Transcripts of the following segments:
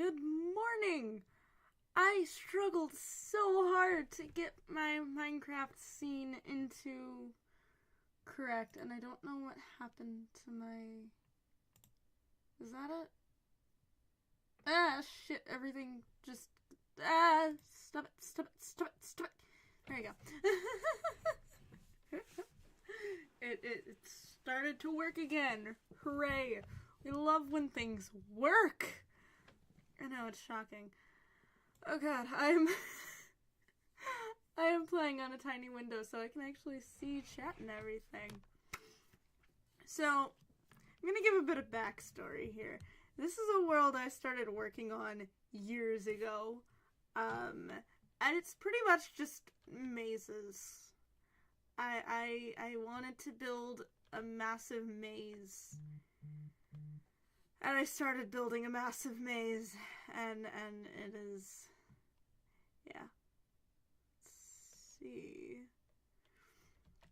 Good morning! I struggled so hard to get my Minecraft scene into correct, and I don't know what happened to my... Is that it? Ah, shit, everything just... Ah, stop it. There you go. It started to work again. Hooray. We love when things work. I know, it's shocking. Oh god, I am playing on a tiny window so I can actually see chat and everything. So, I'm gonna give a bit of backstory here. This is a world I started working on years ago. And it's pretty much just mazes. I wanted to build a massive maze. And I started building a massive maze, and it is, yeah. Let's see.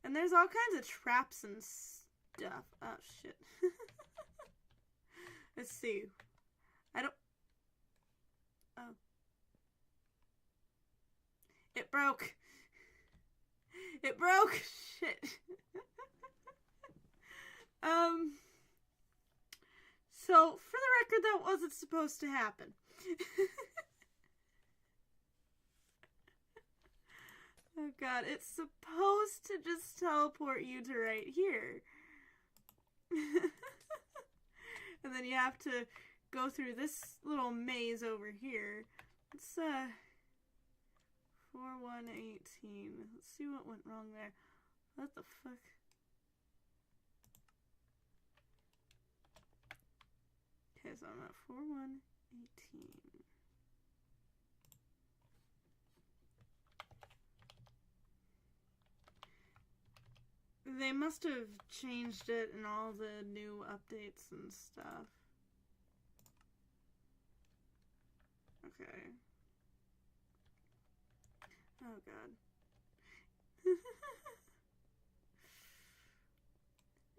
And there's all kinds of traps and stuff. Oh, shit. Let's see. Oh. It broke. It broke! Shit. So, for the record, that wasn't supposed to happen. Oh god, it's supposed to just teleport you to right here. And then you have to go through this little maze over here. Let's, 4118. Let's see what went wrong there. What the fuck? Okay, so I'm at 4118. They must have changed it in all the new updates and stuff. Okay. Oh god.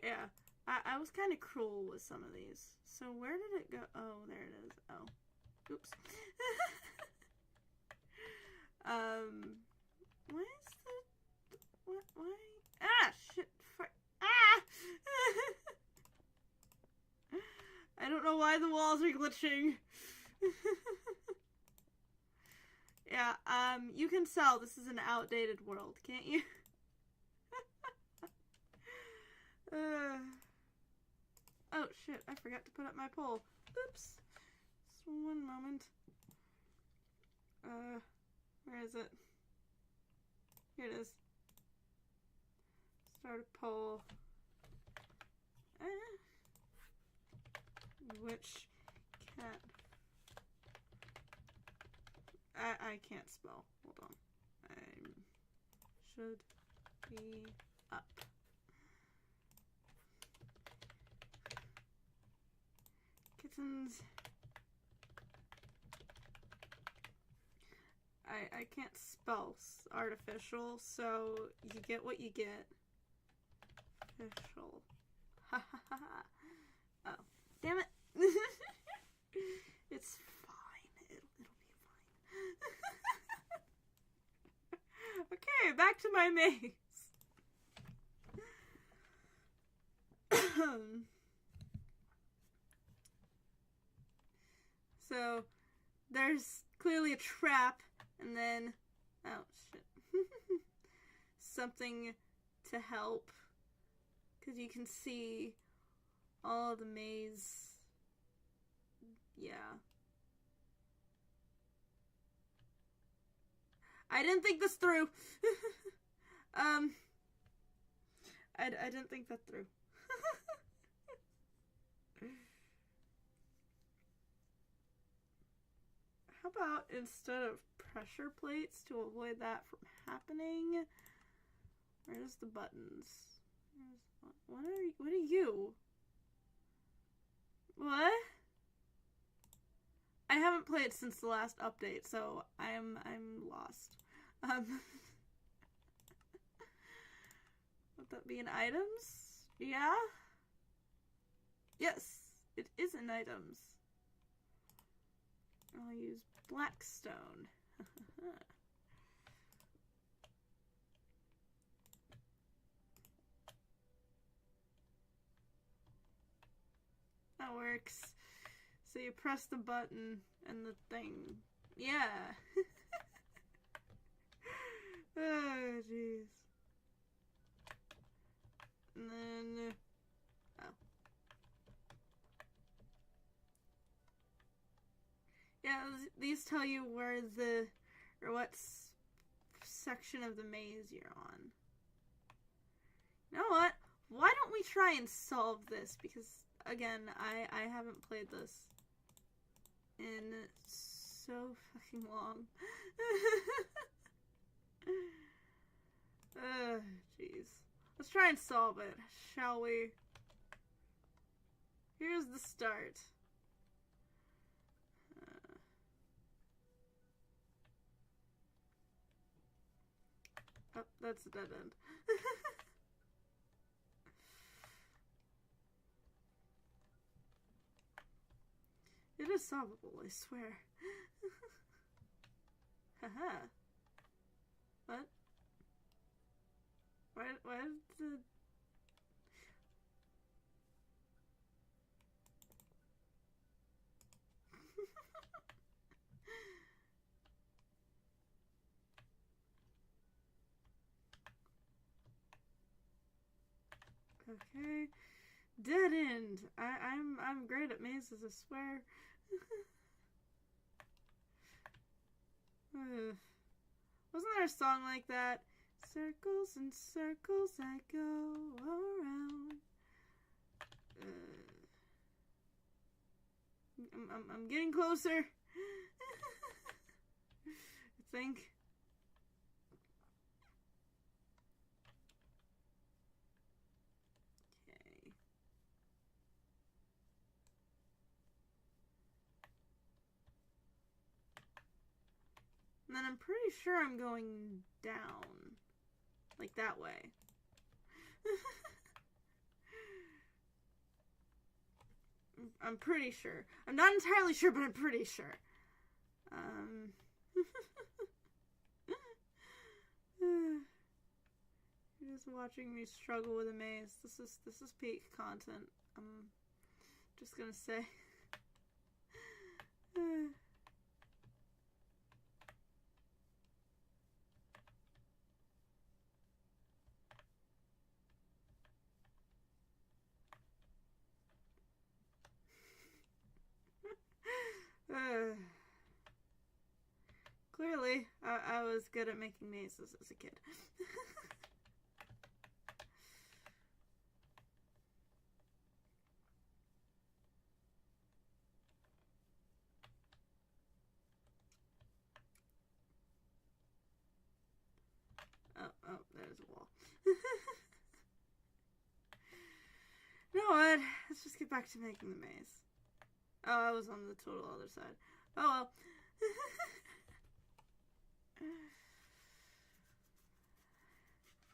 Yeah. I was kind of cruel with some of these. So where did it go? Oh, there it is. Oh. Oops. Why is the... What? Why? Ah! Shit. Ah! I don't know why the walls are glitching. Yeah, you can tell this is an outdated world, can't you? Oh shit, I forgot to put up my poll. Oops. Just one moment. Where is it? Here it is. Start a poll. Which cat... I can't spell. Hold on. I should be up. Kittens. I can't spell artificial, so you get what you get. Official. Ha ha ha ha. Oh. Damn it. It's fine. It'll be fine. Okay, back to my maze. So, there's clearly a trap, and then, oh shit, something to help, because you can see all of the maze, yeah. I didn't think this through. I didn't think that through. How about instead of pressure plates to avoid that from happening? Where's the buttons? What are you? What? I haven't played since the last update, so I'm lost. Would that be in items? Yeah? Yes, it is in items. use blackstone. That works. So you press the button and the thing. Yeah. Oh, jeez. And then... oh. Yeah, these tell you where the... or what section of the maze you're on. You know what? Why don't we try and solve this? Because, again, I haven't played this in so fucking long. Jeez. Let's try and solve it, shall we? Here's the start. Oh, that's a dead end. It is solvable, I swear. Haha. What? Why did the... Okay. Dead end. I'm great at mazes, I swear. Wasn't there a song like that? Circles and circles I go around. I'm getting closer. I think. Okay. And then I'm pretty sure I'm going down. Like that way. I'm pretty sure. I'm not entirely sure, but I'm pretty sure. You're just watching me struggle with a maze. This is peak content. I'm just gonna say. Clearly, I was good at making mazes as a kid. Oh, there's a wall. You know what? Let's just get back to making the maze. Oh, I was on the total other side. Oh well.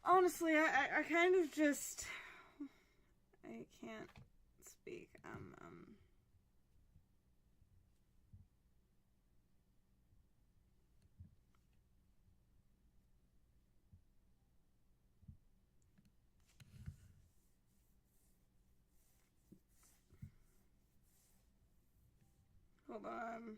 Honestly, I kind of just... I can't speak. Hold on.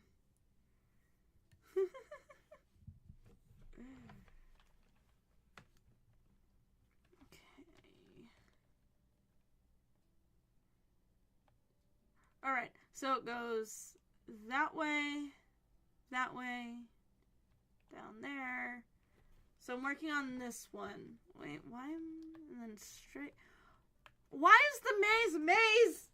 Alright, so it goes that way, down there. So I'm working on this one. Wait, why am... and then straight... Why is the maze maze?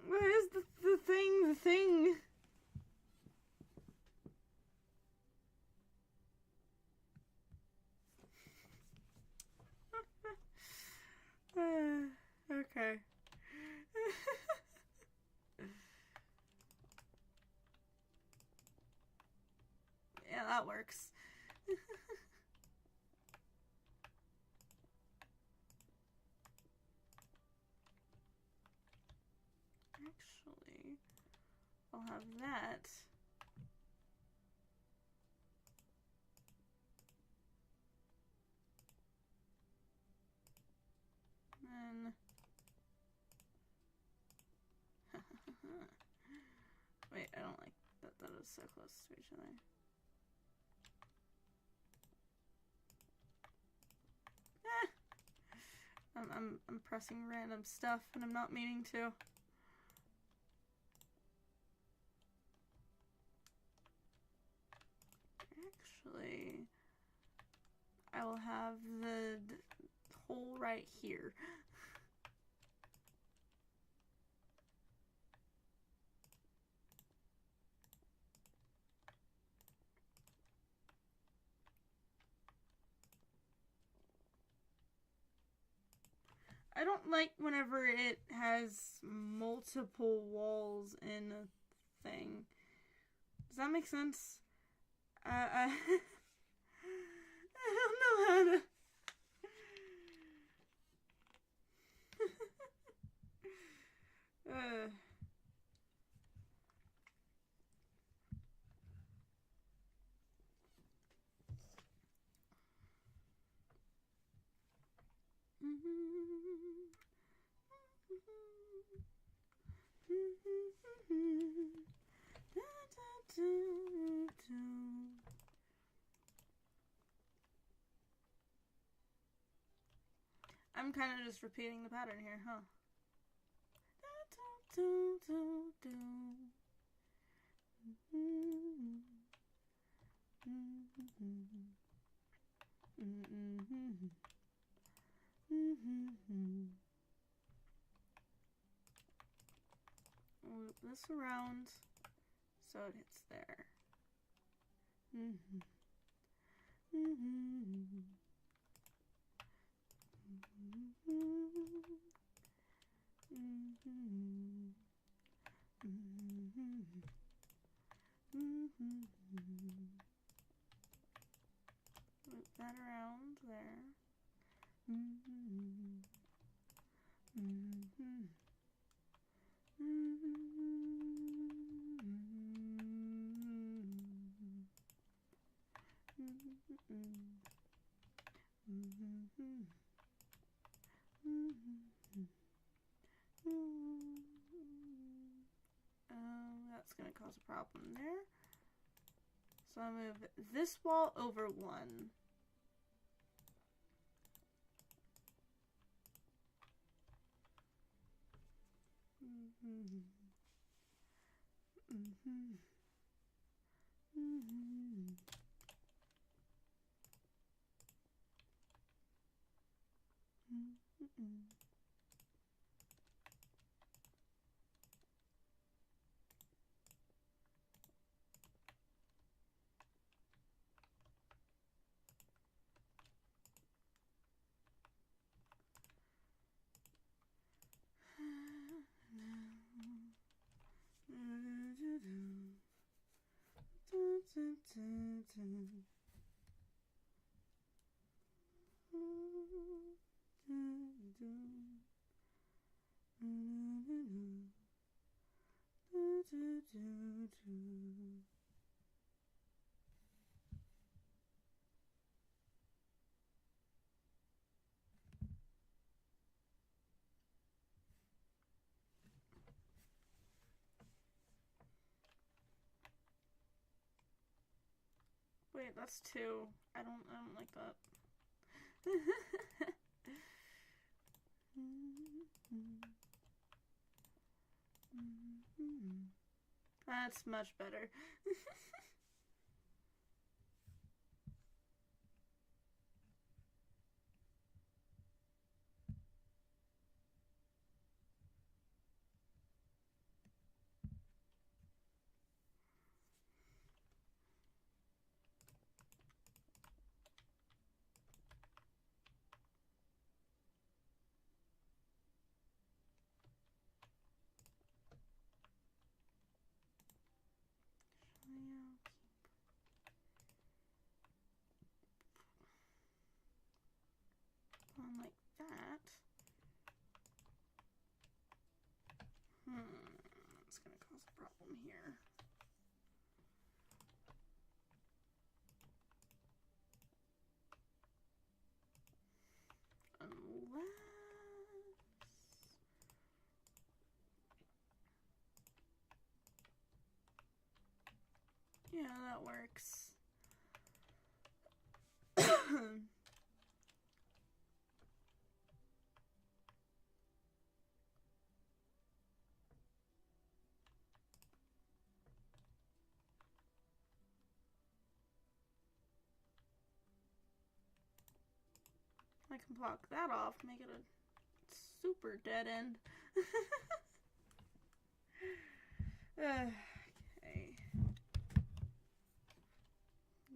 Where is the thing? Okay. Yeah, that works. actually, I'll have that. And wait, I don't like that that is so close to each other. I'm pressing random stuff and I'm not meaning to. Actually, I will have the hole right here. I don't like whenever it has multiple walls in a thing. Does that make sense? I don't know how to. I'm kind of just repeating the pattern here, huh? Loop this around so it hits there. Loop that around there. That's gonna cause a problem there. So I'll move this wall over one. Wait, that's two. I don't like that. That's much better. Yeah. problem here. Unless... yeah, that works. I can block that off, make it a super dead end. Okay.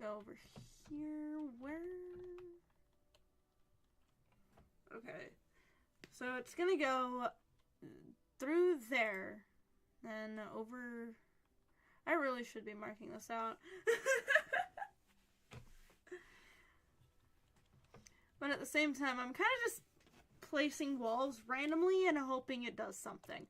Go over here. Where? Okay. So it's gonna go through there. Then over... I really should be marking this out. But at the same time, I'm kind of just placing walls randomly and hoping it does something.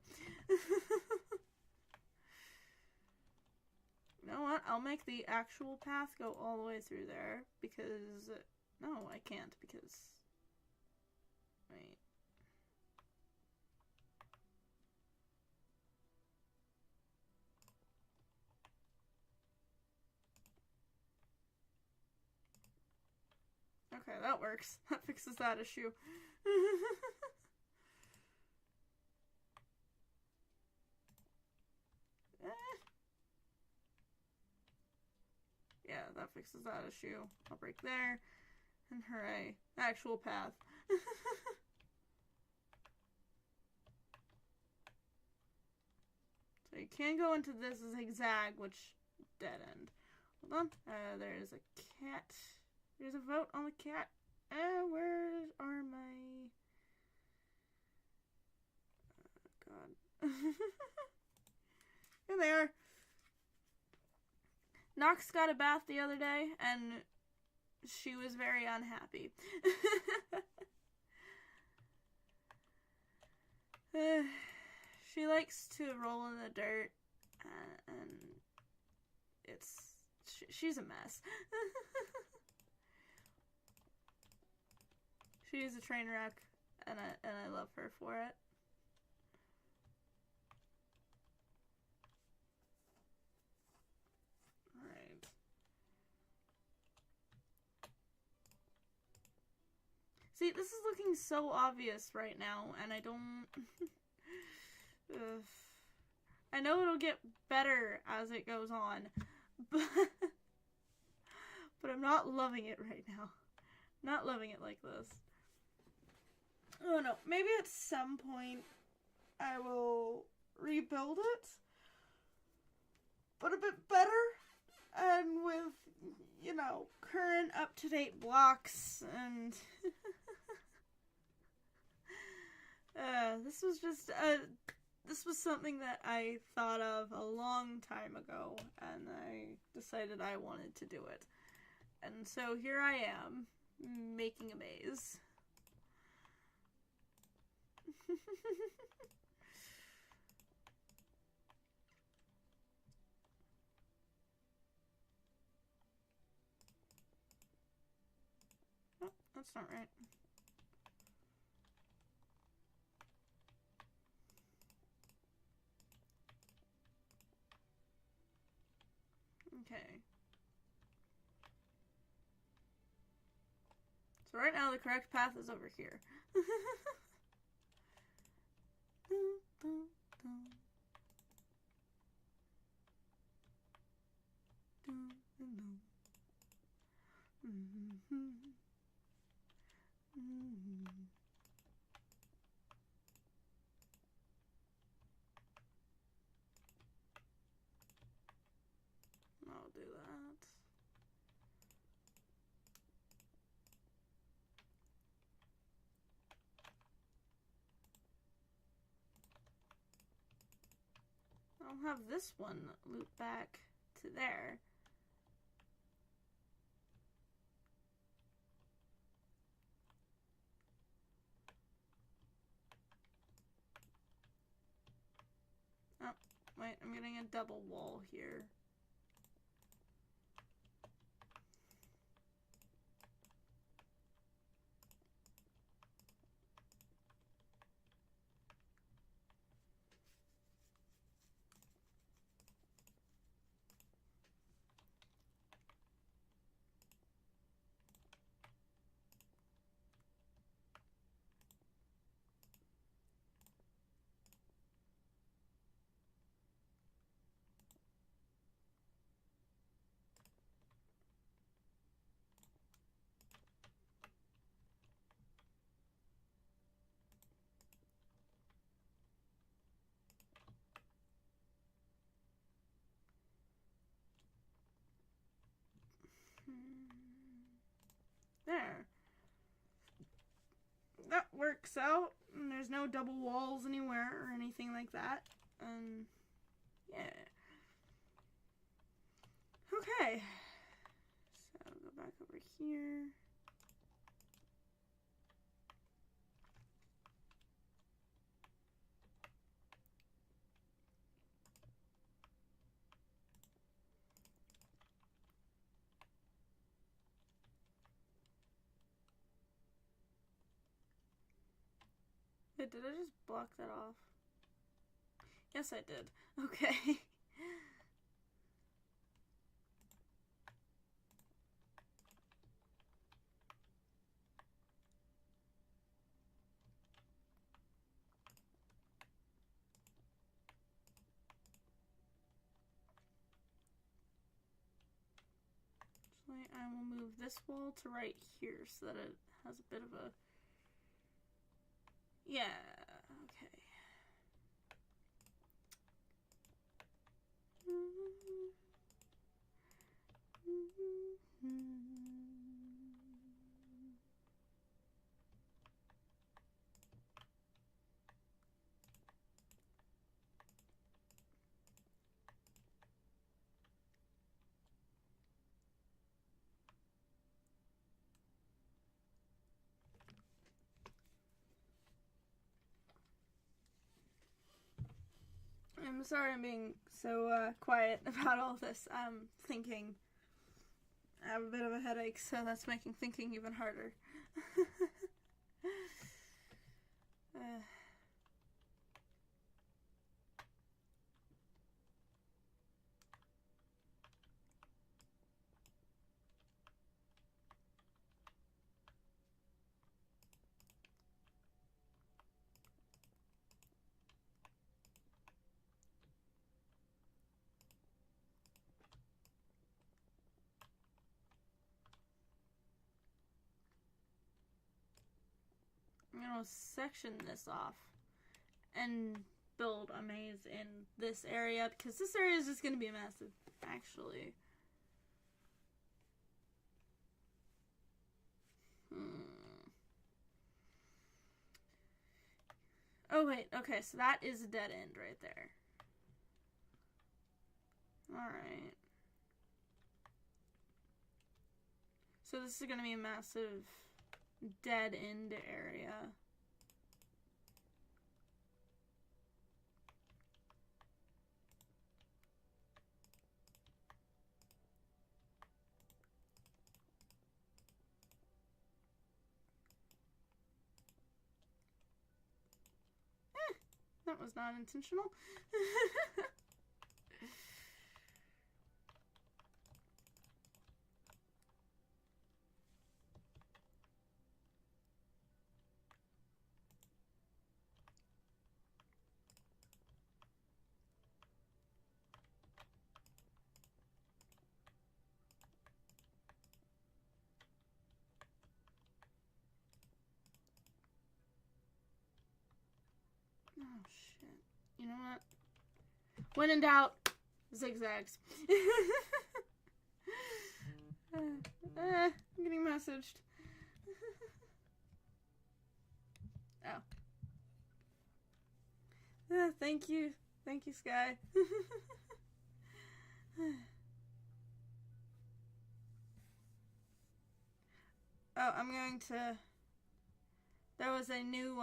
You know what? I'll make the actual path go all the way through there because... no, I can't because... wait. Okay, that works. That fixes that issue. Yeah, that fixes that issue. I'll break there. And hooray. Actual path. So you can go into this zigzag, which... dead end. Hold on. There's a cat. There's a vote on the cat. Where are my... oh, God. Here they are. Nox got a bath the other day, and she was very unhappy. She likes to roll in the dirt, and she's a mess. She's a train wreck, and I love her for it. Alright. See, this is looking so obvious right now, and I don't... I know it'll get better as it goes on, but I'm not loving it right now. Not loving it like this. Oh no, maybe at some point I will rebuild it, but a bit better, and with, you know, current up-to-date blocks, and this was just this was something that I thought of a long time ago, and I decided I wanted to do it. And so here I am, making a maze. Oh, that's not right. Okay. So right now the correct path is over here. I'll do that. I'll have this one loop back to there. Oh, Wait, I'm getting a double wall here. There. That works out. And there's no double walls anywhere or anything like that. Yeah. Okay. So go back over here. Wait, did I just block that off? Yes, I did. Okay. Actually, I will move this wall to right here so that it has a bit of a... Yeah, okay. I'm sorry I'm being so quiet about all this. I'm thinking. I have a bit of a headache, so that's making thinking even harder. I'm gonna section this off and build a maze in this area because this area is just gonna be massive, actually. Oh wait, okay, so that is a dead end right there. Alright. So this is gonna be a massive dead end area. That was not intentional. Oh shit. You know what? When in doubt, zigzags. I'm getting messaged. Oh. Thank you. Thank you, Sky. Oh, I'm going to... There was a new,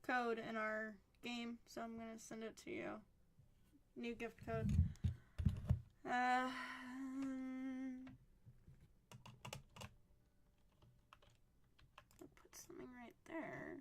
code in our game, so I'm gonna send it to you. New gift code. I'll put something right there.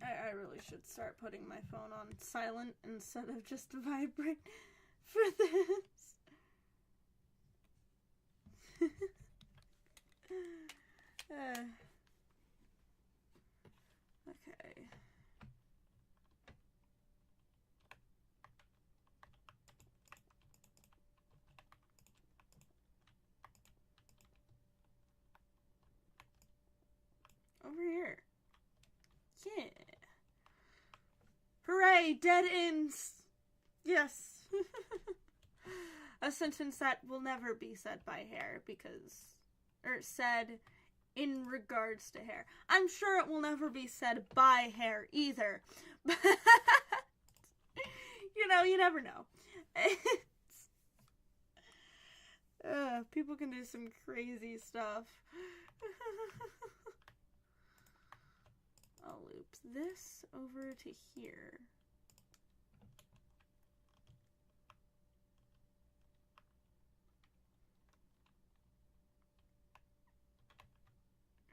I really should start putting my phone on silent instead of just vibrate for this. Okay. Over here. Yeah. Hooray! Dead ends! Yes. A sentence that will never be said by hair because... Or said in regards to hair. I'm sure it will never be said by hair either. But... you know, you never know. People can do some crazy stuff. I'll loop this over to here.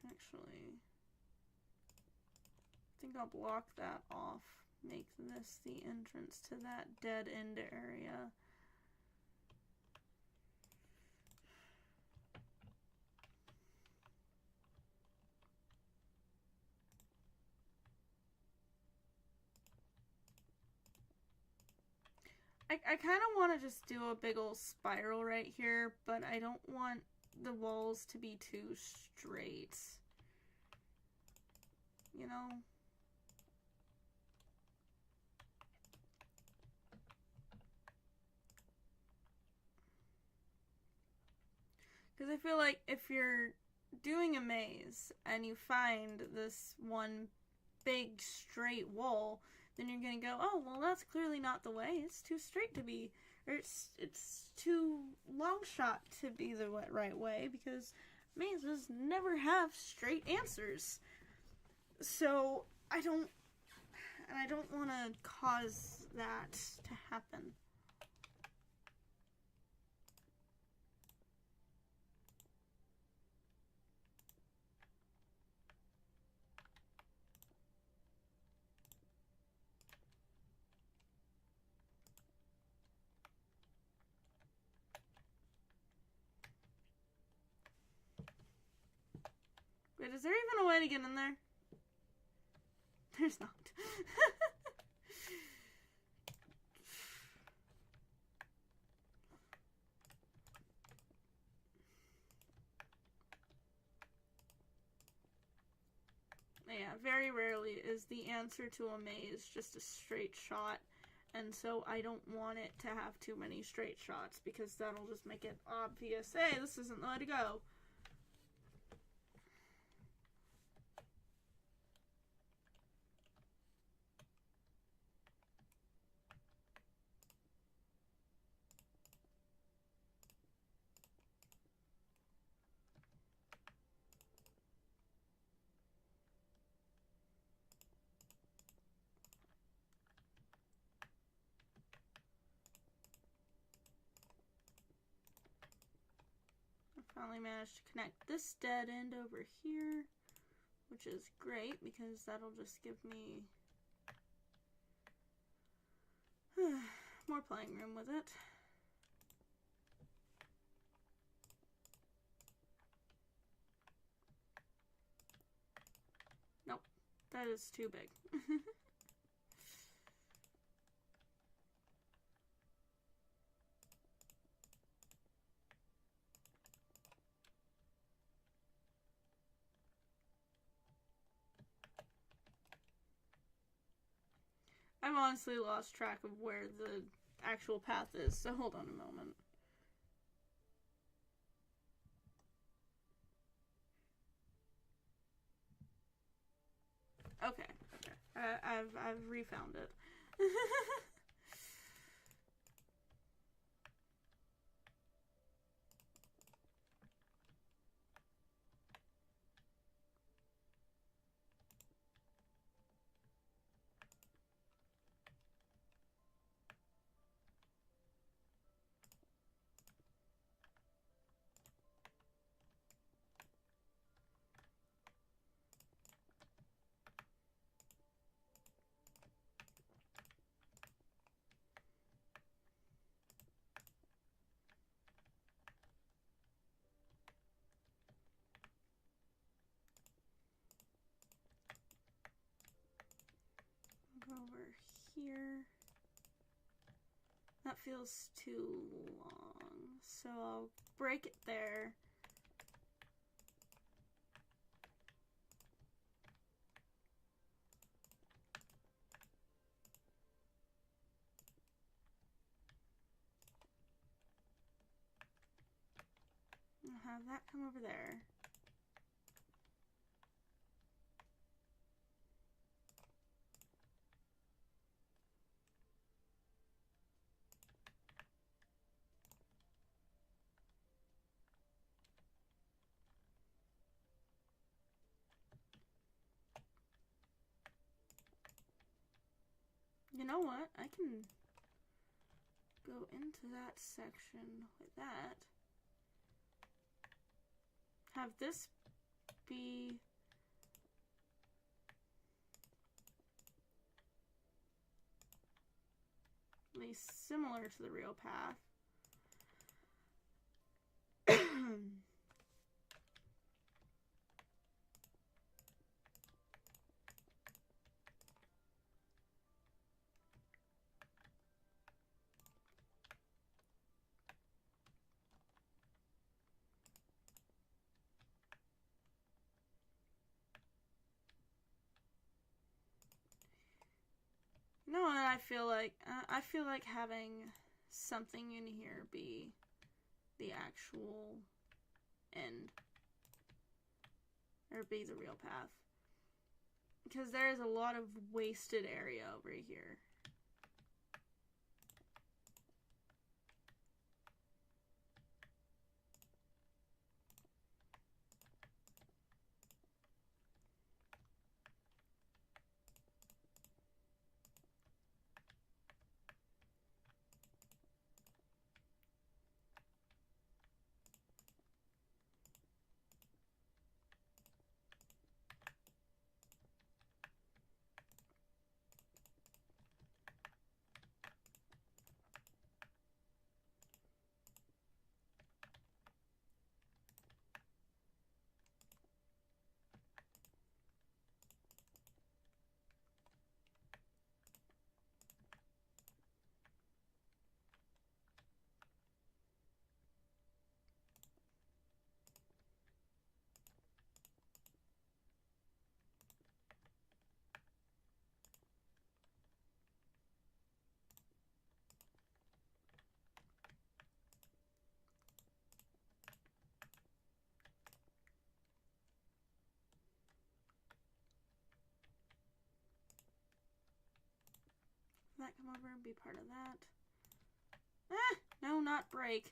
Actually, I think I'll block that off. Make this the entrance to that dead end area. I kind of want to just do a big ol' spiral right here, but I don't want the walls to be too straight. You know? Because I feel like if you're doing a maze and you find this one big straight wall, then you're gonna go, oh, well, that's clearly not the way. It's too straight to be, or it's too long shot to be the right way, because mazes never have straight answers. So I don't want to cause that to happen. Wait, is there even a way to get in there? There's not. Yeah, very rarely is the answer to a maze just a straight shot, and so I don't want it to have too many straight shots, because that'll just make it obvious, hey, this isn't the way to go. Finally managed to connect this dead end over here, which is great because that'll just give me more playing room with it. Nope, that is too big. I've honestly lost track of where the actual path is, so hold on a moment. Okay. I've refound it. Go over here. That feels too long, so I'll break it there. I'll have that come over there. You know what? I can go into that section with that. Have this be at least similar to the real path. You know what I feel like? I feel like having something in here be the actual end. Or be the real path. Because there is a lot of wasted area over here. That come over and be part of that. Ah! No, not break.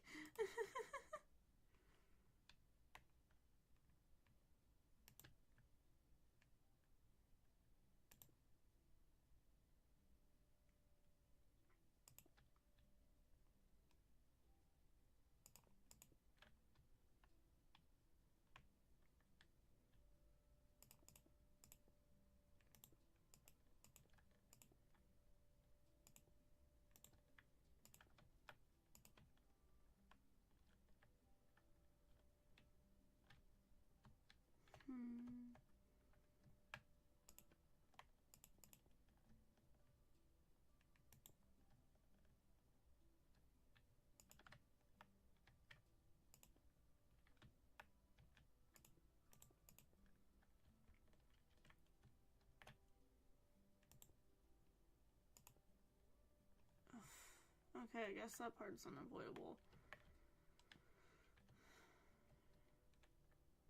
Okay, I guess that part's unavoidable.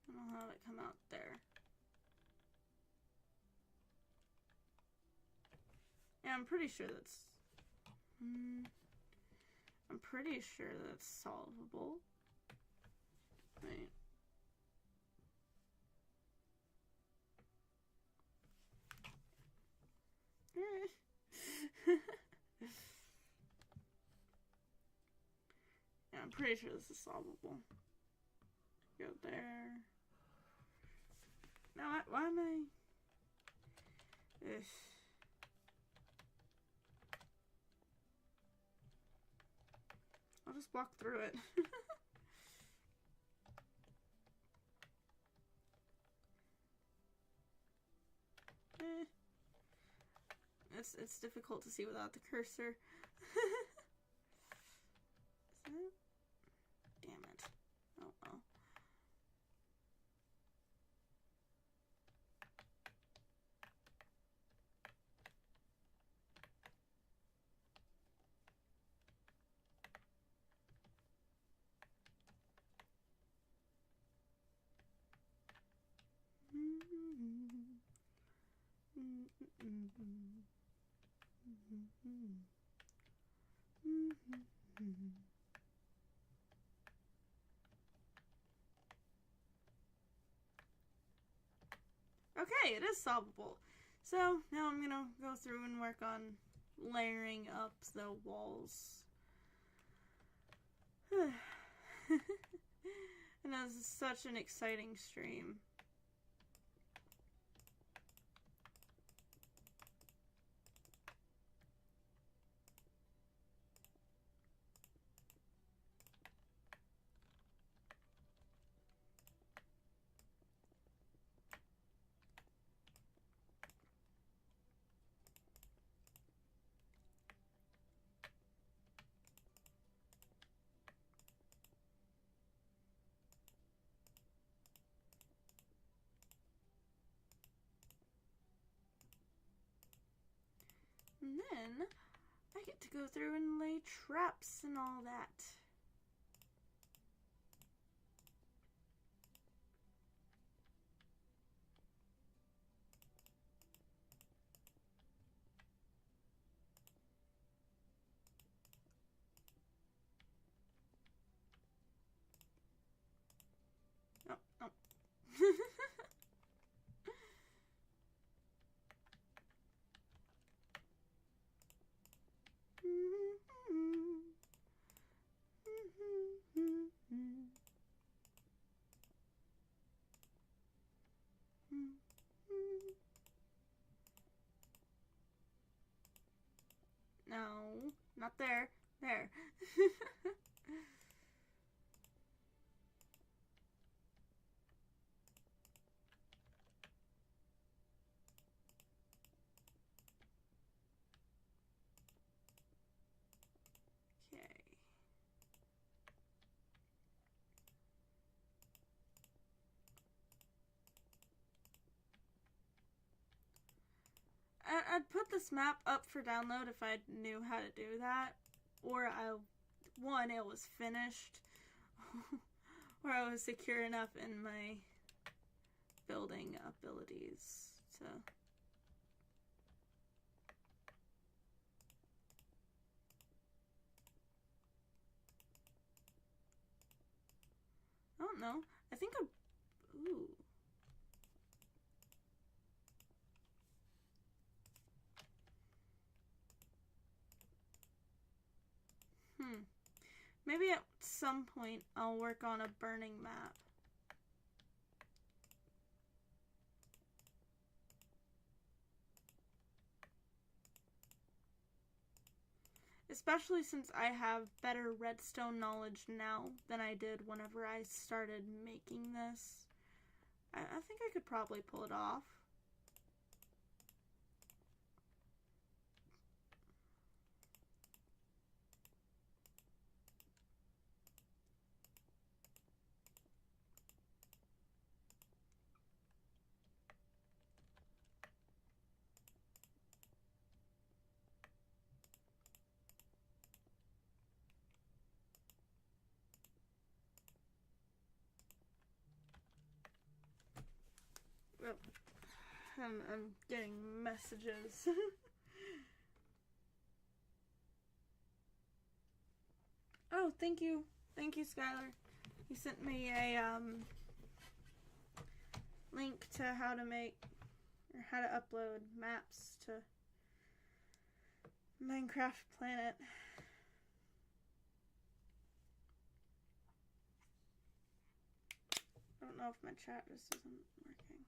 And I'll have it come out there. Yeah, I'm pretty sure that's... I'm pretty sure that's solvable. Right. Yeah, I'm pretty sure this is solvable. Go there. No, why am I... Ugh. I'll just walk through it. It's difficult to see without the cursor. Damn it. Oh well. Okay, it is solvable. So now I'm gonna go through and work on layering up the walls. And that was such an exciting stream. And then I get to go through and lay traps and all that. Oh, oh. No, not there. There. Okay. I'd put this map up for download if I knew how to do that. Or one, it was finished. Or I was secure enough in my building abilities. So... I don't know. I think ooh. Maybe at some point I'll work on a burning map. Especially since I have better redstone knowledge now than I did whenever I started making this. I think I could probably pull it off. I'm getting messages. thank you, Skylar. You sent me a link to how to make or how to upload maps to Minecraft Planet. I don't know if my chat just isn't working.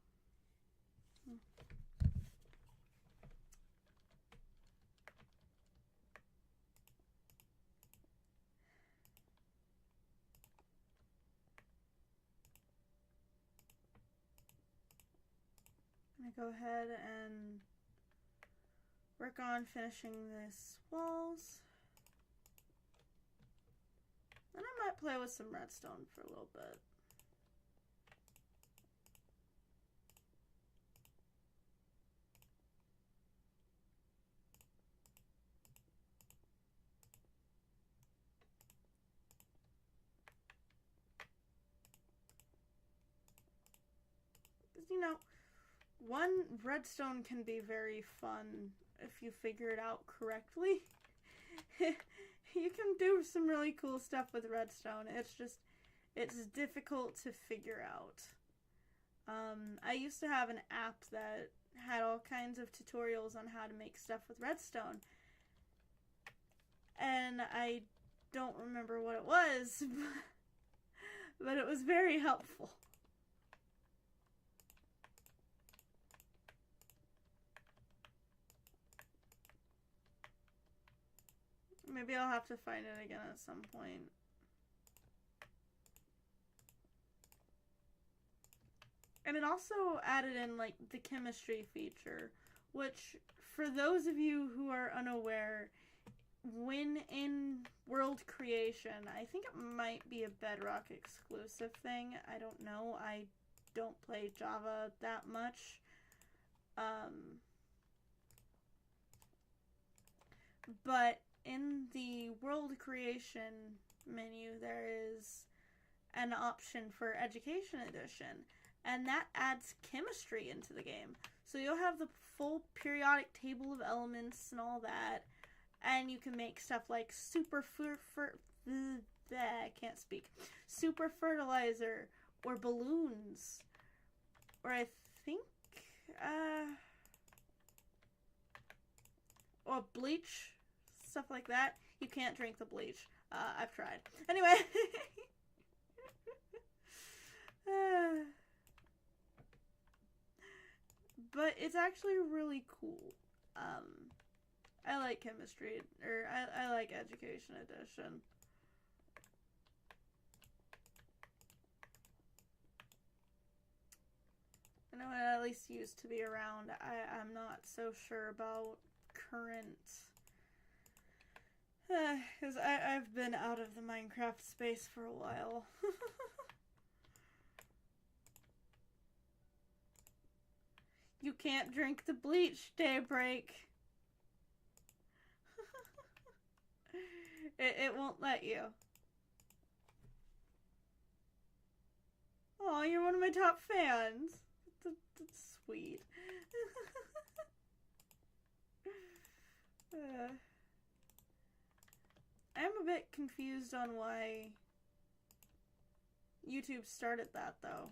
I'm gonna go ahead and work on finishing this walls. And I might play with some redstone for a little bit. You know, one, redstone can be very fun if you figure it out correctly. You can do some really cool stuff with redstone. It's difficult to figure out. I used to have an app that had all kinds of tutorials on how to make stuff with redstone. And I don't remember what it was, but it was very helpful. Maybe I'll have to find it again at some point. And it also added in, like, the chemistry feature, which, for those of you who are unaware, when in world creation, I think it might be a Bedrock exclusive thing. I don't know. I don't play Java that much. But in the world creation menu, there is an option for Education Edition, and that adds chemistry into the game. So you'll have the full periodic table of elements and all that, and you can make stuff like super fertilizer, or balloons, or I think, or bleach. Stuff like that. You can't drink the bleach. I've tried. Anyway. But it's actually really cool. I like chemistry, or I like Education Edition. I know it at least used to be around. I'm not so sure about current... Because I've been out of the Minecraft space for a while. You can't drink the bleach, Daybreak. It won't let you. Oh, you're one of my top fans. That's sweet. I'm a bit confused on why YouTube started that, though.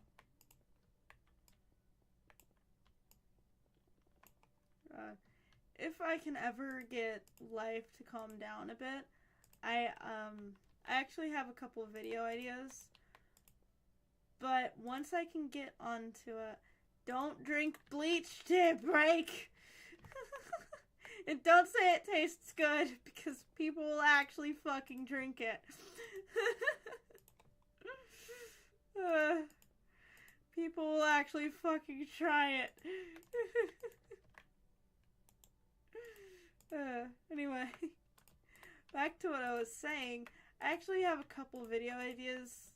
If I can ever get life to calm down a bit, I actually have a couple of video ideas. But once I can get onto it, don't drink bleach, Daybreak! And don't say it tastes good, because people will actually fucking drink it. People will actually fucking try it. Anyway, back to what I was saying. I actually have a couple video ideas.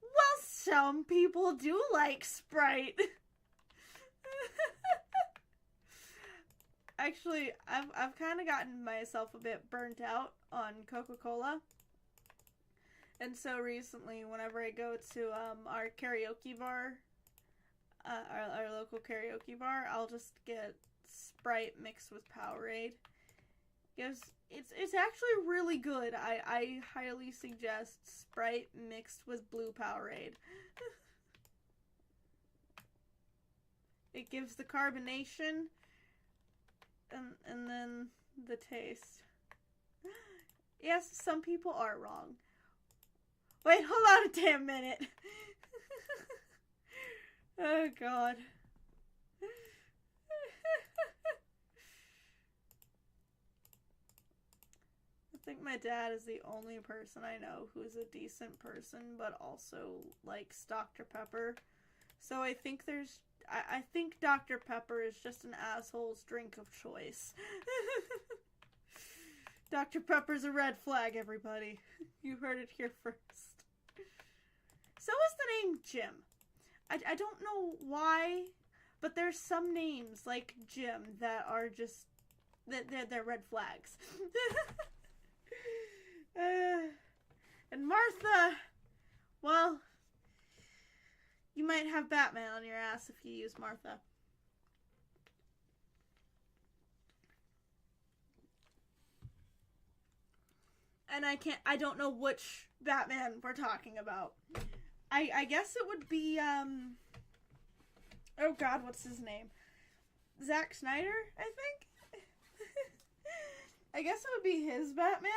Well, some people do like Sprite. Actually, I've kind of gotten myself a bit burnt out on Coca-Cola. And so recently, whenever I go to our karaoke bar, our local karaoke bar, I'll just get Sprite mixed with Powerade. It's actually really good. I highly suggest Sprite mixed with blue Powerade. It gives the carbonation and then the taste. Yes, some people are wrong. Wait, hold on a damn minute. Oh god. I think my dad is the only person I know who is a decent person, but also likes Dr. Pepper. So I think I think Dr. Pepper is just an asshole's drink of choice. Dr. Pepper's a red flag, everybody. You heard it here first. So is the name Jim. I don't know why, but there's some names like Jim that are just they're red flags. And Martha, well, you might have Batman on your ass if you use Martha. And I don't know which Batman we're talking about. I guess it would be, oh god, what's his name? Zack Snyder, I think? I guess it would be his Batman.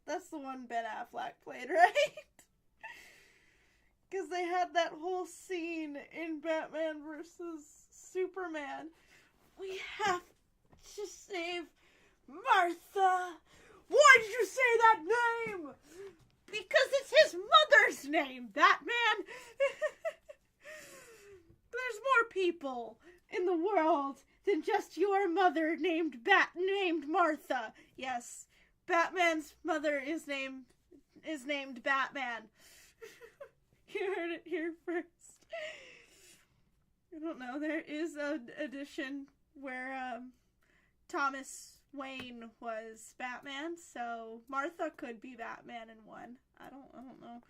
That's the one Ben Affleck played, right? Because they had that whole scene in Batman versus Superman. We have to save Martha. Why did you say that name? Because it's his mother's name, Batman. There's more people in the world than just your mother named Martha. Yes, Batman's mother is named Batman. You heard it here first. I don't know. There is an edition where Thomas Wayne was Batman, so Martha could be Batman in one. I don't know.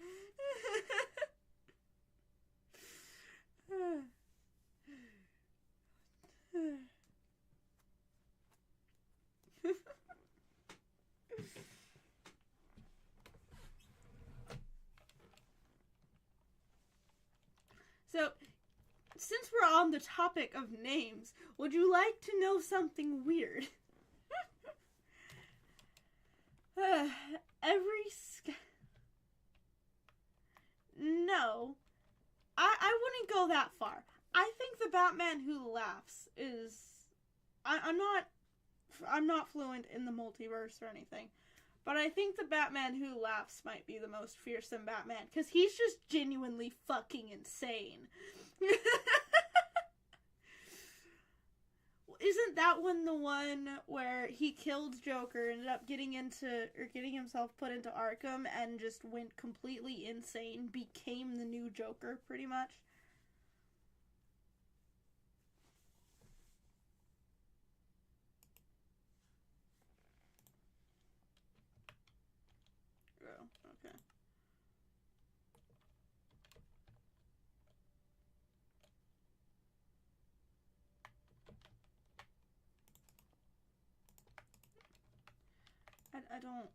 So, since we're on the topic of names, would you like to know something weird? No, I wouldn't go that far. I think the Batman who laughs is, I'm not fluent in the multiverse or anything, but I think the Batman who laughs might be the most fearsome Batman, because he's just genuinely fucking insane. Isn't that one the one where he killed Joker, ended up getting himself put into Arkham, and just went completely insane, became the new Joker, pretty much? Oh, okay. I don't...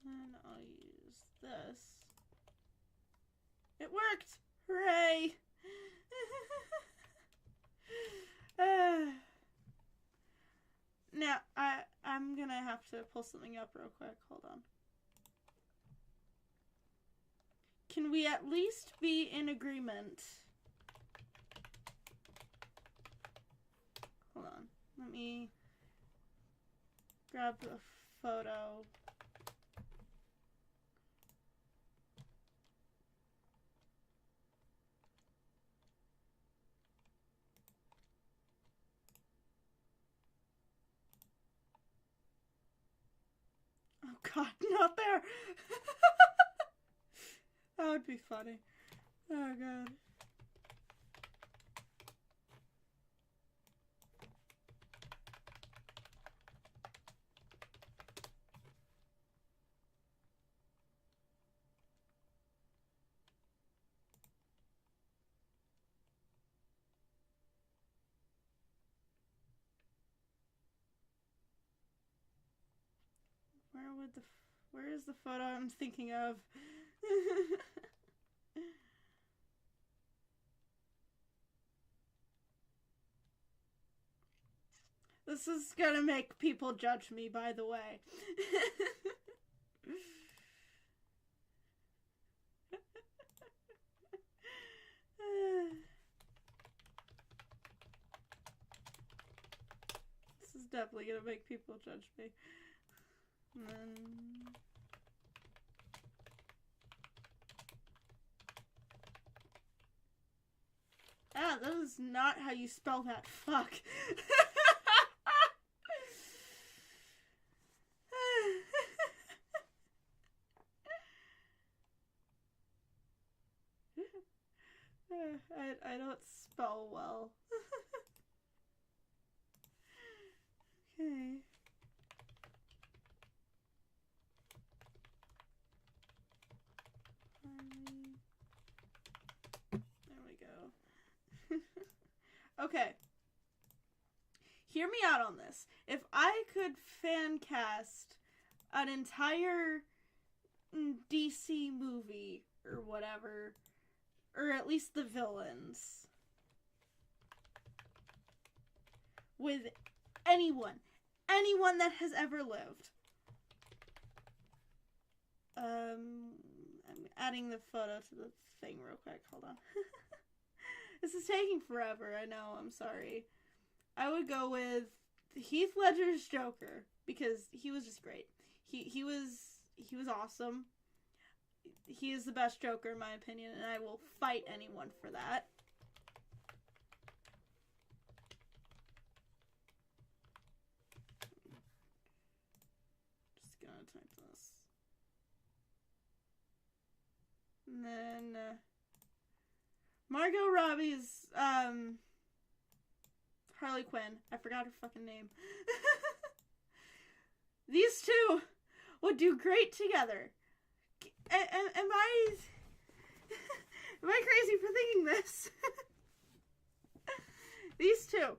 And I'll use this. It worked! Hooray! Now, I'm gonna have to pull something up real quick. Hold on. Can we at least be in agreement? Hold on. Let me grab the photo. Oh god, not there! That would be funny. Oh god. Where is the photo I'm thinking of? This is gonna make people judge me, by the way. This is definitely gonna make people judge me. And then... Ah, that is not how you spell that. Fuck. I don't spell well. Okay. There we go. Okay. Hear me out on this. If I could fan cast an entire DC movie or whatever, or at least the villains, with anyone that has ever lived. I'm adding the photo to the thing real quick. Hold on. This is taking forever. I know. I'm sorry. I would go with Heath Ledger's Joker because he was just great. He was awesome. He is the best Joker in my opinion, and I will fight anyone for that. Just gonna type this. And then Margot Robbie's Harley Quinn. I forgot her fucking name. These two would do great together. Am I crazy for thinking this? These two.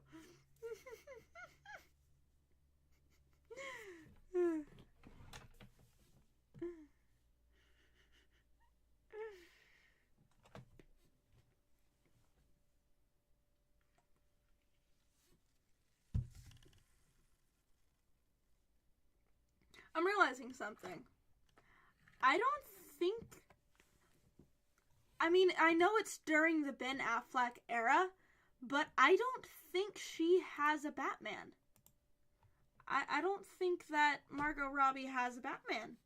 I'm realizing something. I don't think... I mean, I know it's during the Ben Affleck era, but I don't think she has a Batman. I don't think that Margot Robbie has a Batman.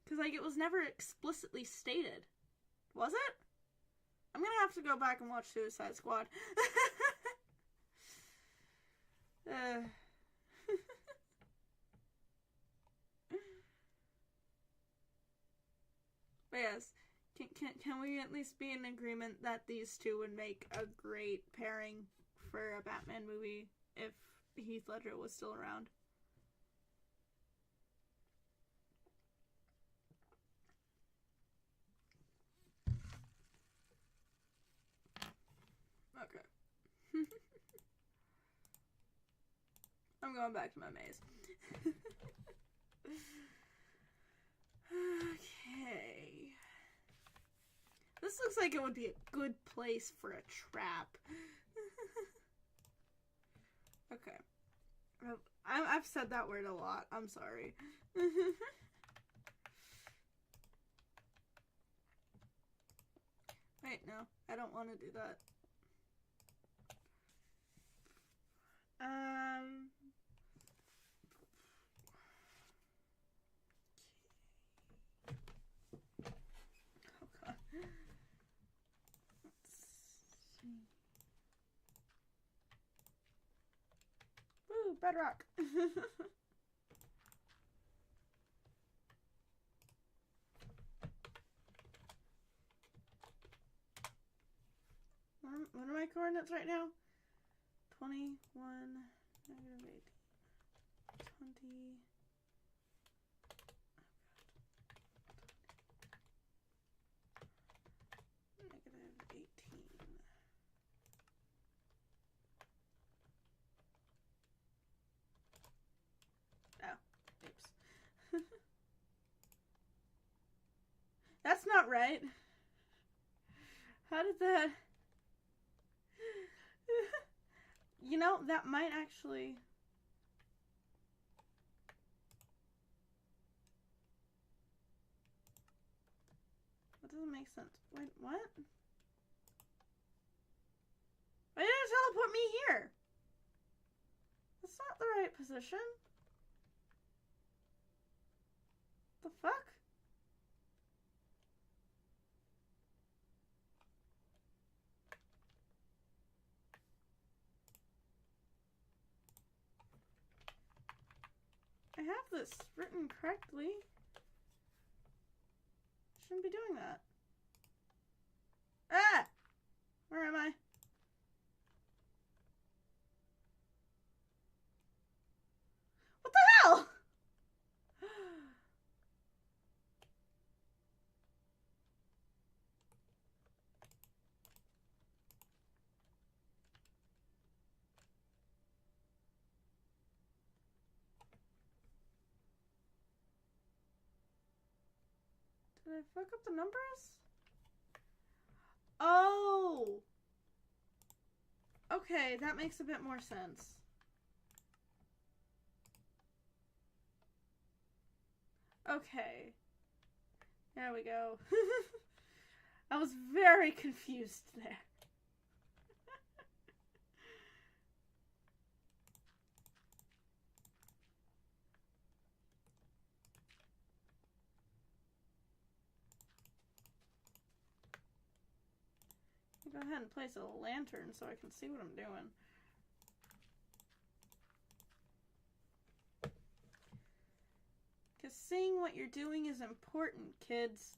Because, like, it was never explicitly stated. Was it? I'm gonna have to go back and watch Suicide Squad. But yes, can we at least be in agreement that these two would make a great pairing for a Batman movie if Heath Ledger was still around? Okay. I'm going back to my maze. Okay. This looks like it would be a good place for a trap. Okay. I've said that word a lot. I'm sorry. Wait, no. I don't want to do that. Woo, bedrock. What are my coordinates right now? 21, negative 18, 20. Negative 18. not right. How did that... You know, that might actually... That doesn't make sense. Wait, what? Why did it teleport me here? That's not the right position. The fuck? I have this written correctly. Shouldn't be doing that. Ah! Where am I? What the hell? Did I fuck up the numbers? Oh! Okay, that makes a bit more sense. Okay. There we go. I was very confused there. Go ahead and place a lantern so I can see what I'm doing. Because seeing what you're doing is important, kids.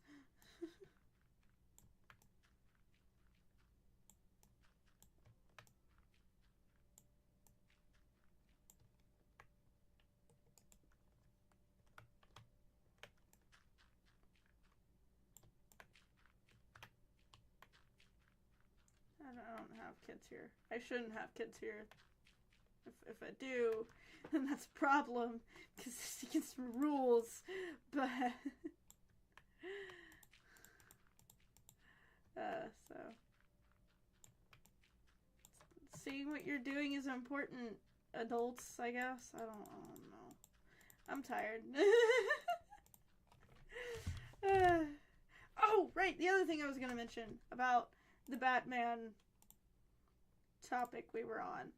I don't have kids here. I shouldn't have kids here. If I do, then that's a problem, because it's against rules, but... so... Seeing what you're doing is important, adults, I guess? I don't know. I'm tired. Oh, right, the other thing I was gonna mention about the Batman topic we were on.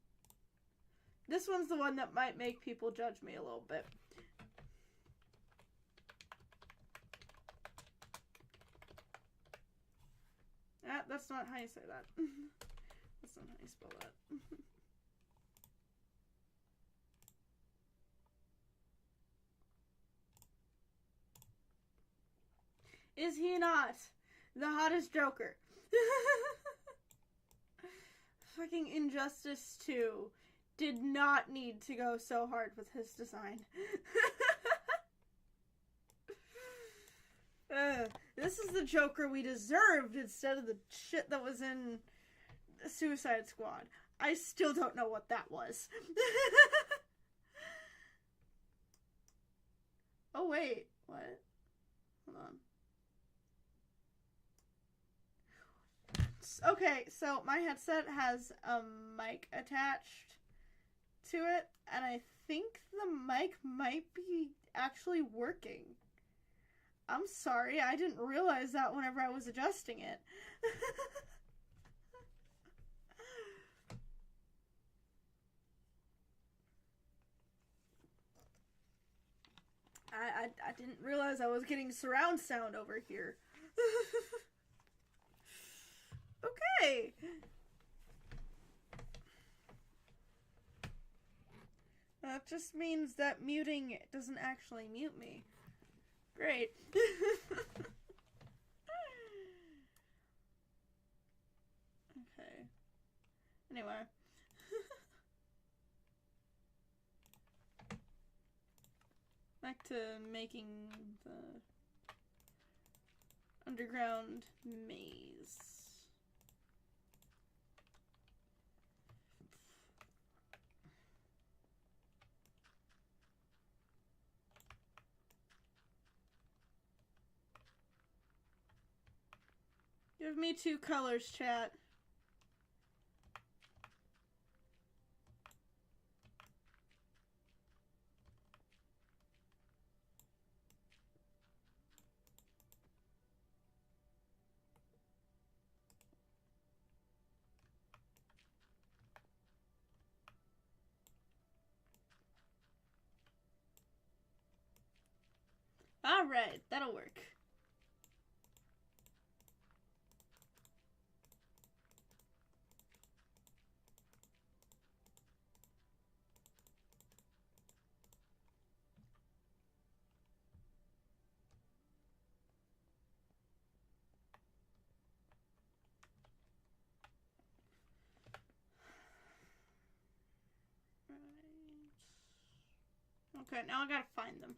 This one's the one that might make people judge me a little bit. That's not how you say that. That's not how you spell that. Is he not the hottest Joker? Fucking Injustice 2 did not need to go so hard with his design. This is the Joker we deserved instead of the shit that was in Suicide Squad. I still don't know what that was. Oh, wait. What? Hold on. Okay, so my headset has a mic attached to it, and I think the mic might be actually working. I'm sorry, I didn't realize that whenever I was adjusting it. I didn't realize I was getting surround sound over here. Okay. That just means that muting doesn't actually mute me. Great. Okay. Anyway. Back to making the underground maze. Give me 2 colors, chat. Alright, that'll work. Okay, now I gotta find them.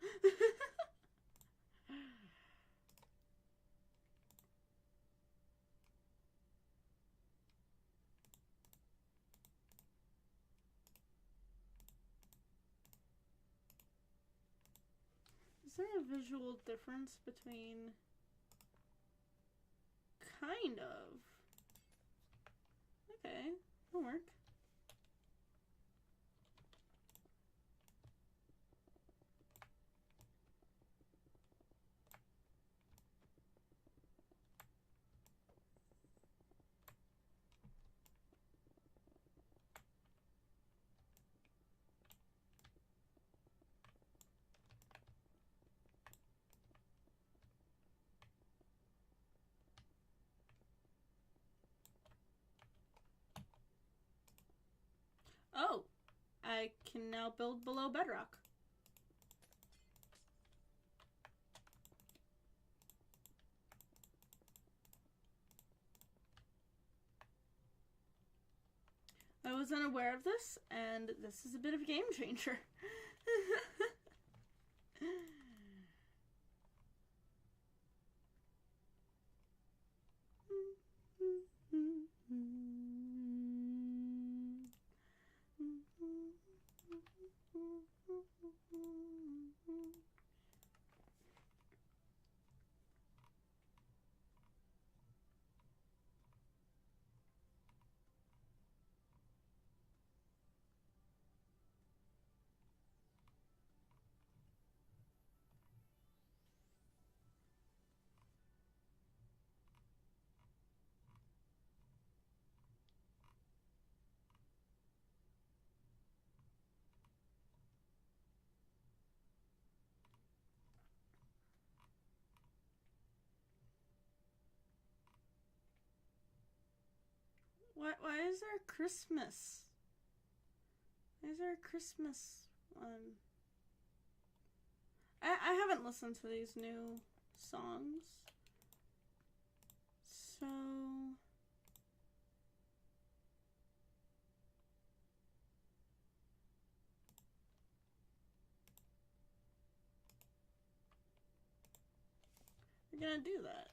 Is there a visual difference between... Kind of. Okay, that'll work. Oh, I can now build below bedrock. I was unaware of this, and this is a bit of a game changer. Why is there a Christmas? Why is there a Christmas one? I haven't listened to these new songs. So... we're gonna do that.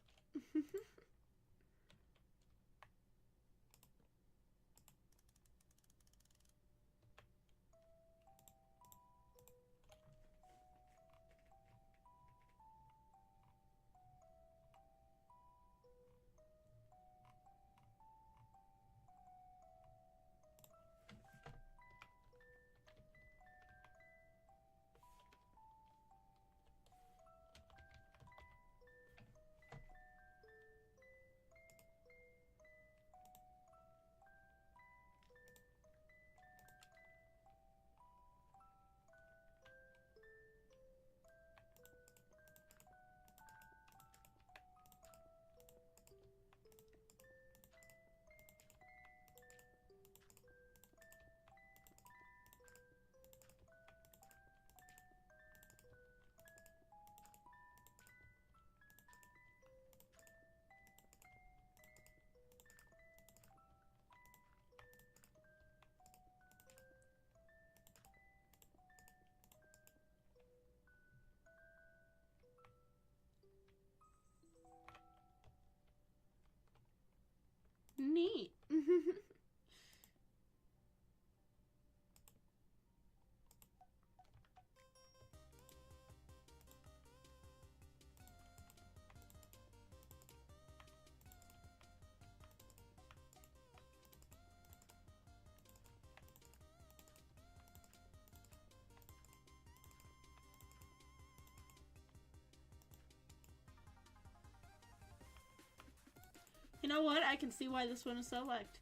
You know what? I can see why this one is so liked.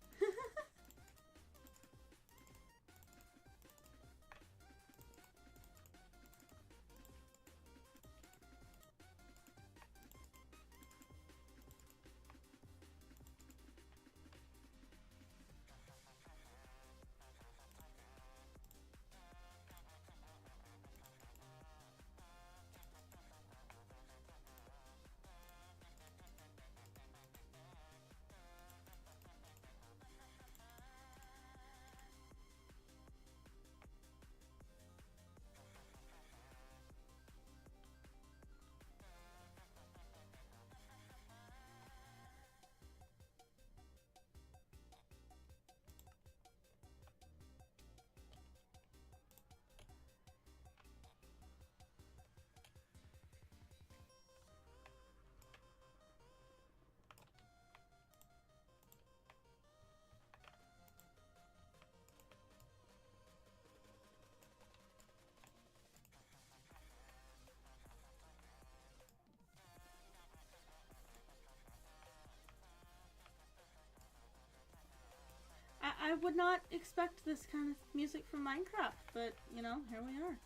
I would not expect this kind of music from Minecraft, but, you know, here we are.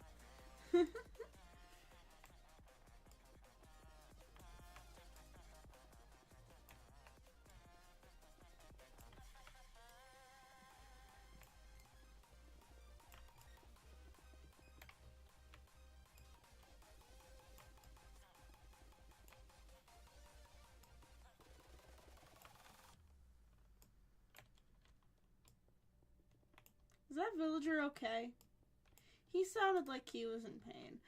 Is that villager okay? He sounded like he was in pain.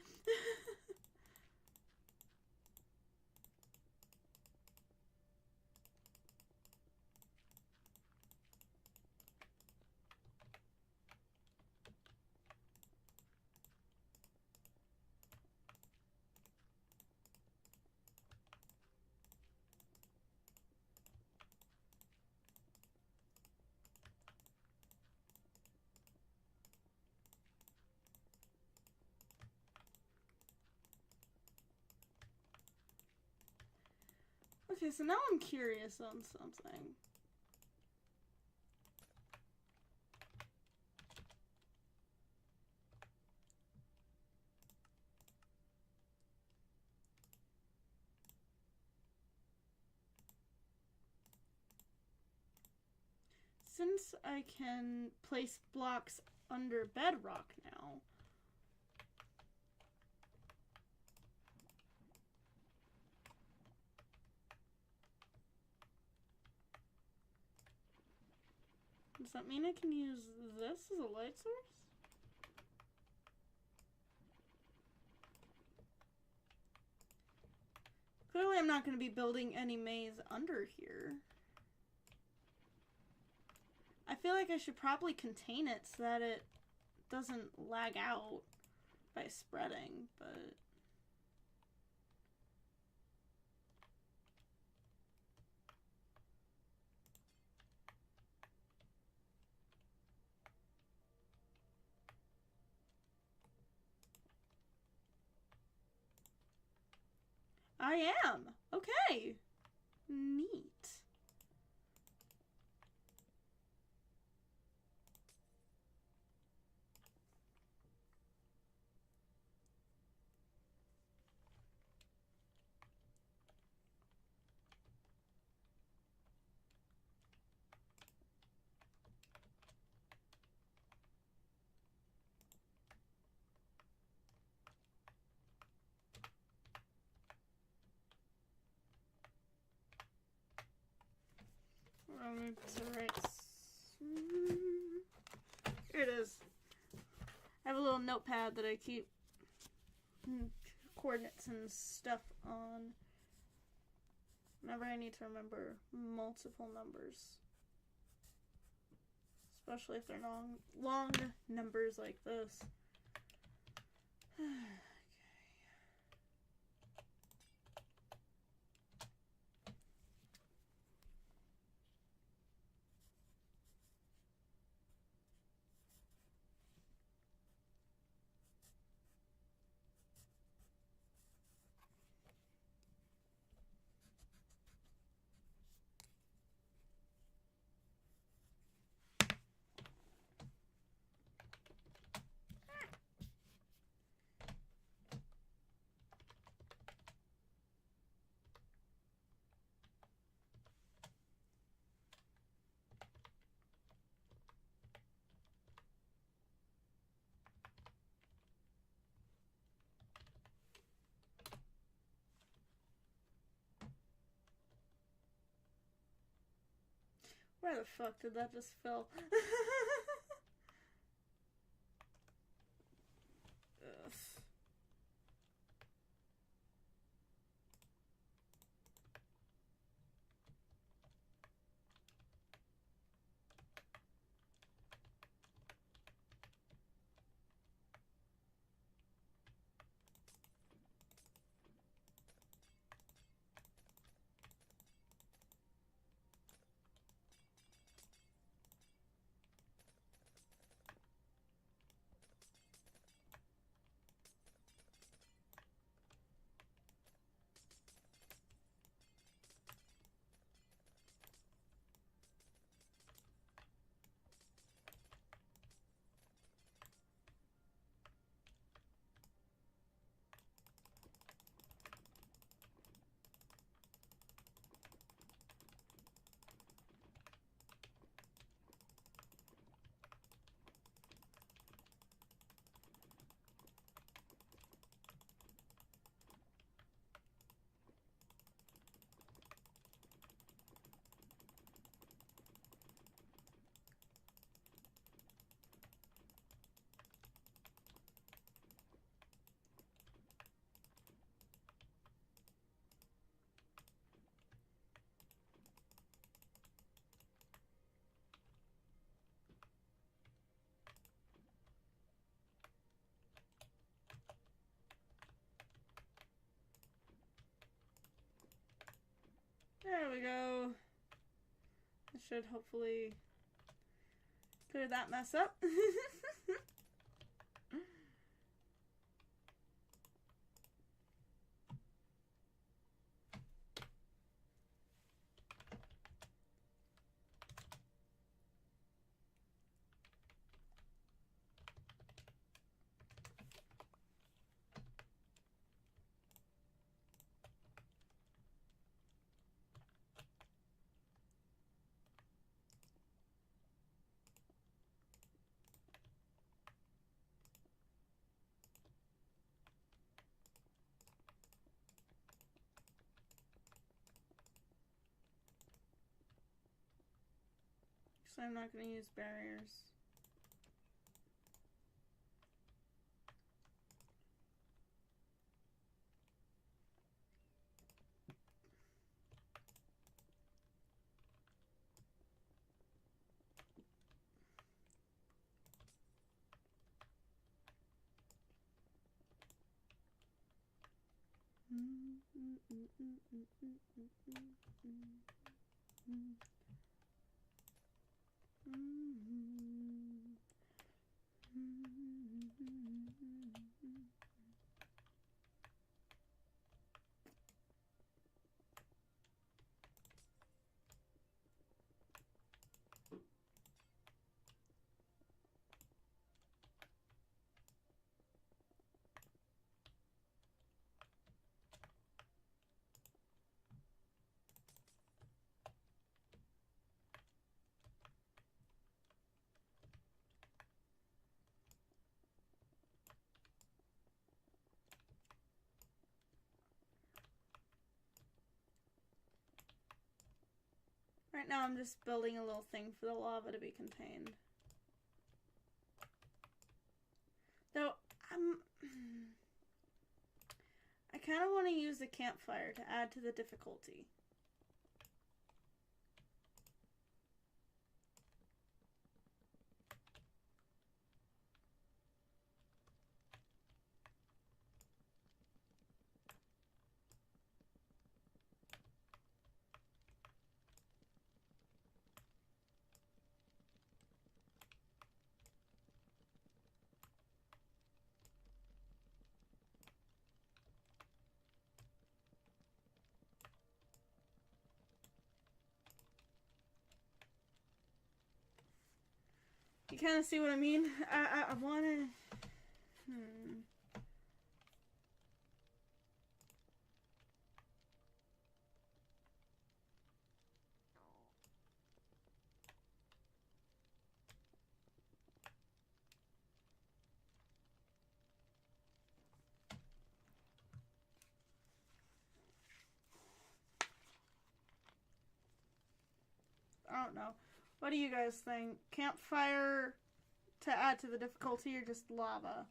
Okay, so now I'm curious on something. Since I can place blocks under bedrock now, does that mean I can use this as a light source? Clearly I'm not going to be building any maze under here. I feel like I should probably contain it so that it doesn't lag out by spreading, but... I am! Okay! Neat. Here it is. I have a little notepad that I keep coordinates and stuff on whenever I need to remember multiple numbers. Especially if they're long numbers like this. Where the fuck did that just fill? Ugh. There we go. I should hopefully clear that mess up. So I'm not going to use barriers. Right now I'm just building a little thing for the lava to be contained. Though, I kind of want to use the campfire to add to the difficulty. You kind of see what I mean? I want to... I don't know. What do you guys think? Campfire to add to the difficulty or just lava?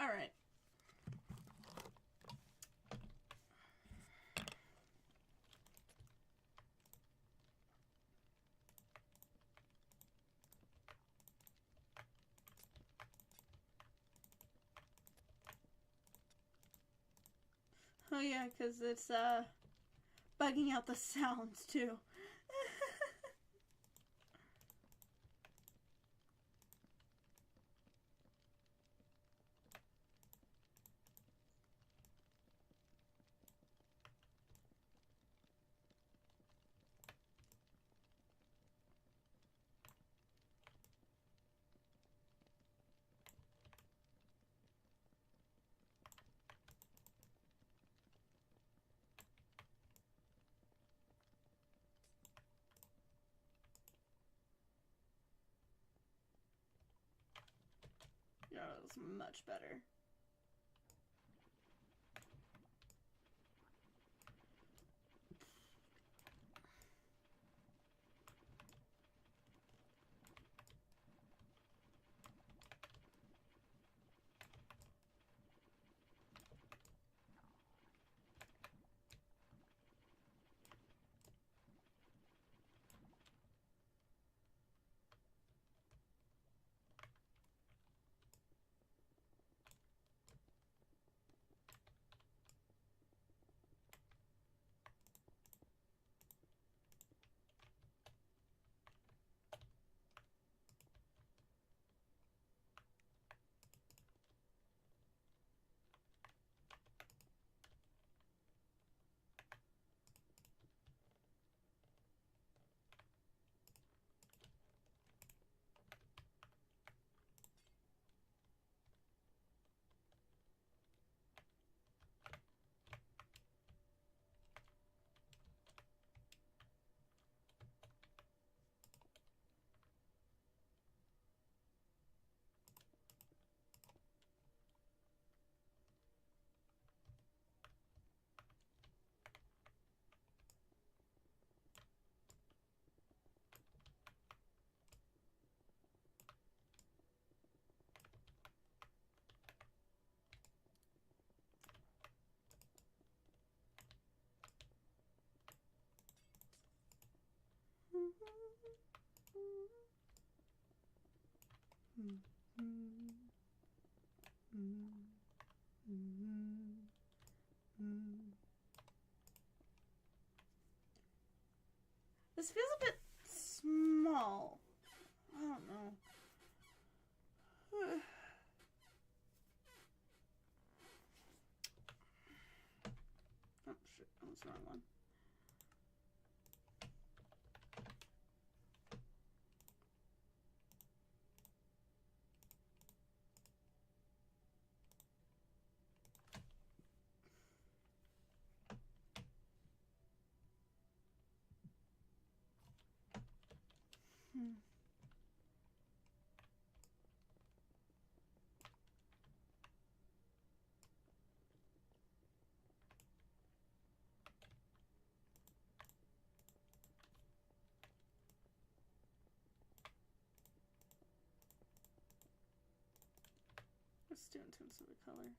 Alright. Oh yeah, because it's bugging out the sounds too. Yeah, that was much better. This feels a bit small. I don't know. Oh shit, that was the wrong one. Let's do in terms of the color.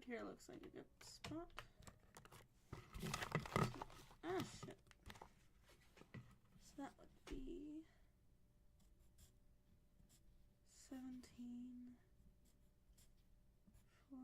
here looks like a good spot. Ah, shit. So that would be 17, 4.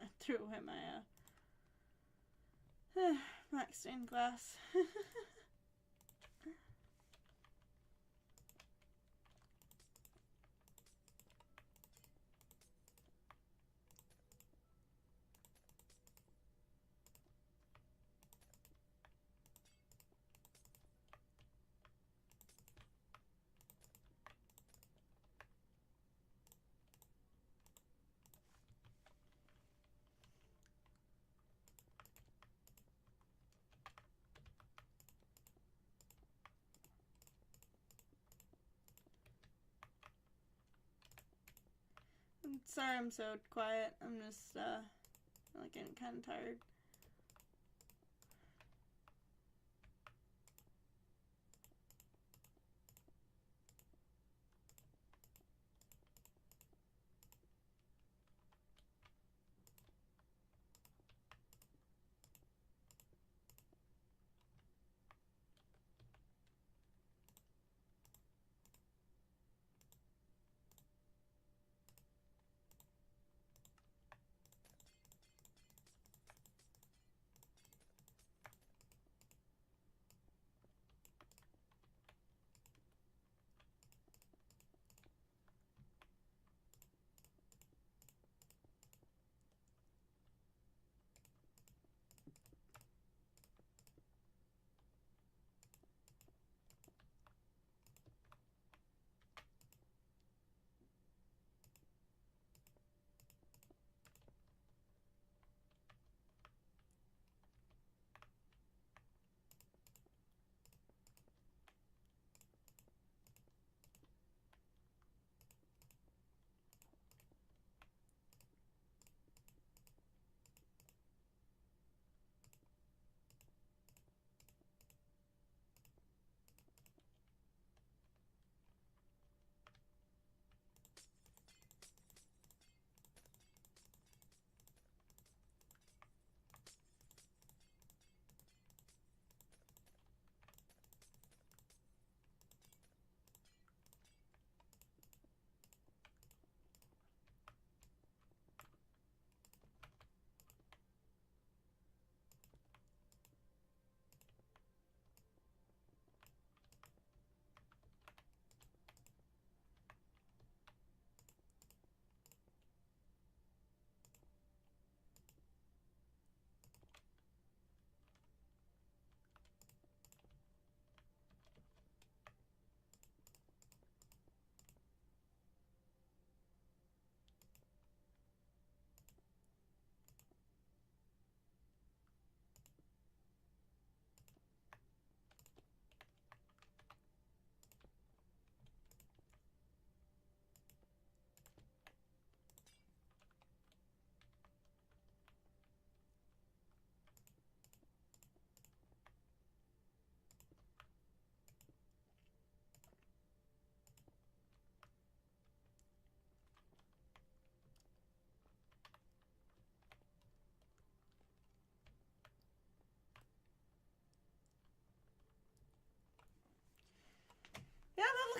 I threw away my black stained glass. I'm sorry I'm so quiet. I'm just like getting kind of tired.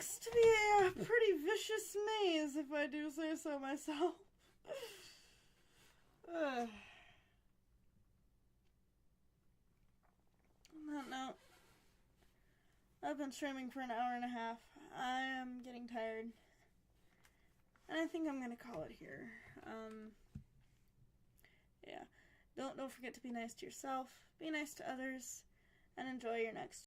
looks to be a pretty vicious maze, if I do say so myself. On that note, I've been streaming for an hour and a half. I am getting tired. And I think I'm going to call it here. Yeah. Don't forget to be nice to yourself, be nice to others, and enjoy your next